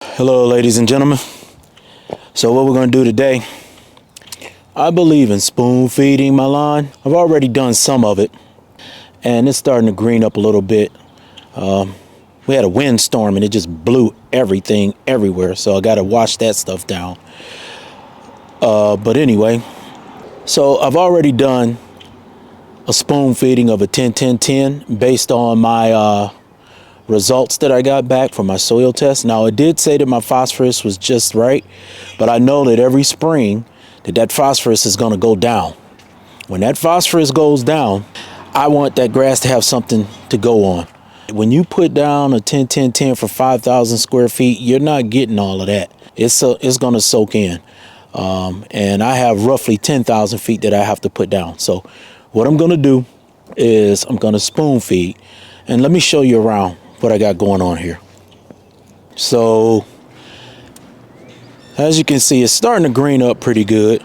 Hello, ladies and gentlemen. So what we're going to do today, I believe in spoon feeding my lawn. I've already done some of it, and it's starting to green up a little bit. We had a windstorm, and it just blew everything everywhere, so I got to wash that stuff down. But anyway, so I've already done a spoon feeding of a 10-10-10 based on my results that I got back from my soil test. Now, it did say that my phosphorus was just right, but I know that every spring that phosphorus is going to go down. When that phosphorus goes down, I want that grass to have something to go on. When you put down a 10-10-10 for 5,000 square feet, you're not getting all of that. It's going to soak in. And I have roughly 10,000 feet that I have to put down. So what I'm going to do is I'm going to spoon feed. And let me show you around what I got going on here. So as you can see, it's starting to green up pretty good.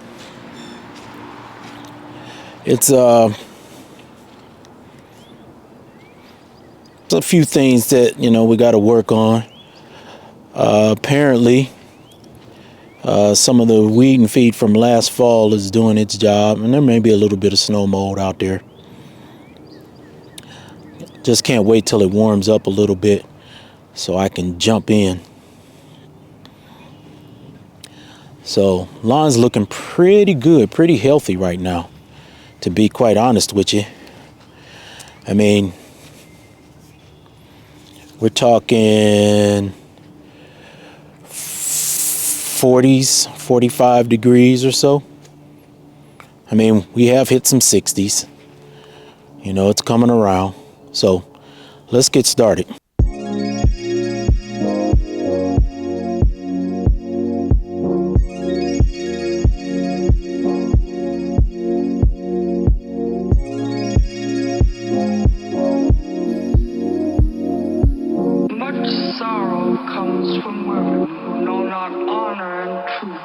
It's a few things that we got to work on. Apparently some of the weed and feed from last fall is doing its job, and there may be a little bit of snow mold out there. Just can't wait till it warms up a little bit so I can jump in. So lawn's looking pretty good, pretty healthy right now, to be quite honest with you. I mean, we're talking 40s, 45 degrees or so. I mean, we have hit some 60s. It's coming around. So let's get started. Much sorrow comes from women who know not honor and truth.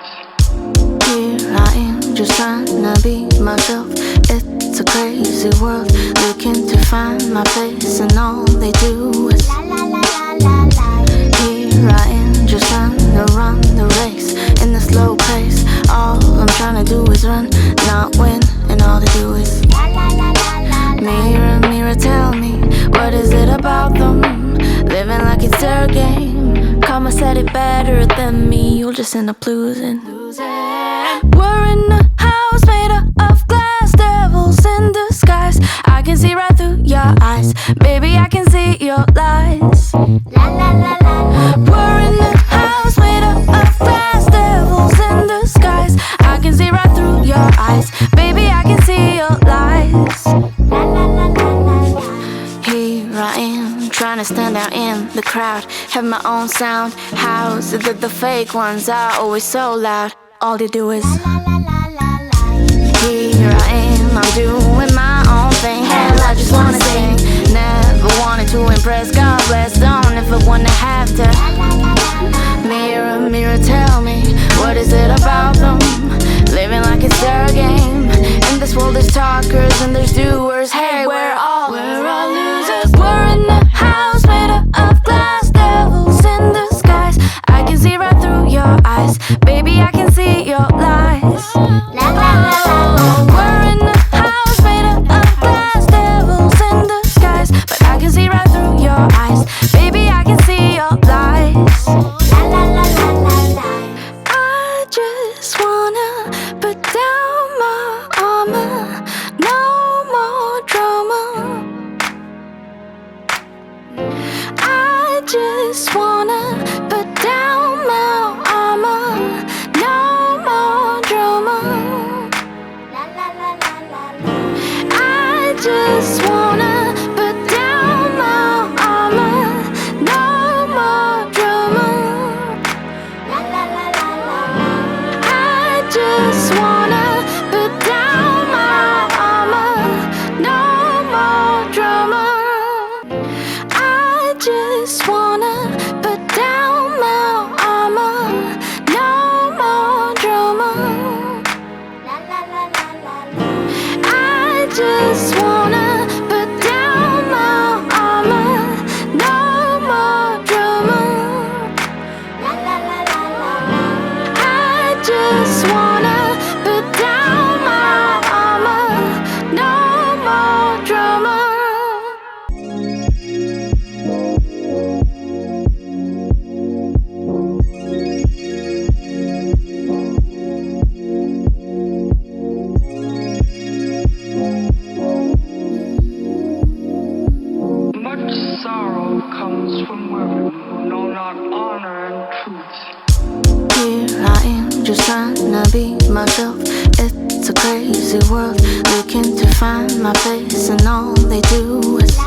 Here I am, just trying to be myself. It's a crazy world, looking to find my place, and all they do is la la la la la la. Here I am, just trying to run the race in the slow pace. All I'm trying to do is run, not win, and all they do is la la la la la. Mirror, mirror, tell me, what is it about them? Living like it's their game. Karma said it better than me, you'll just end up losing. We're in a house made of glass, devils in disguise. I can see right through your eyes, baby, I can see your lies. La la la la. We're in a house made of glass, devils in disguise. I can see right through your eyes, baby, I can see your lies. La la la la la. Here I am, trying to stand out in the crowd, have my own sound. How's it that the fake ones are always so loud? All they do is la la la la la. Here I am, I'm doing my own thing. Hell, I just wanna sing. Never wanted to impress, God bless, don't ever wanna have to. Mirror, mirror, tell me, what is it about them? Living like it's their game. In this world there's talkers and there's doers. Hey, we're all losers. We're in a house made of glass, devils in disguise. I can see right through your eyes, baby, I can see your lies. La la la la. We're in a house made of glass, devils in disguise, but I can see right through your eyes, baby, I can see your lies. La la la la la la. I just wanna put down my armor, no more drama. I just wanna put down my armor, just trying to be myself. It's a crazy world, looking to find my place, and all they do is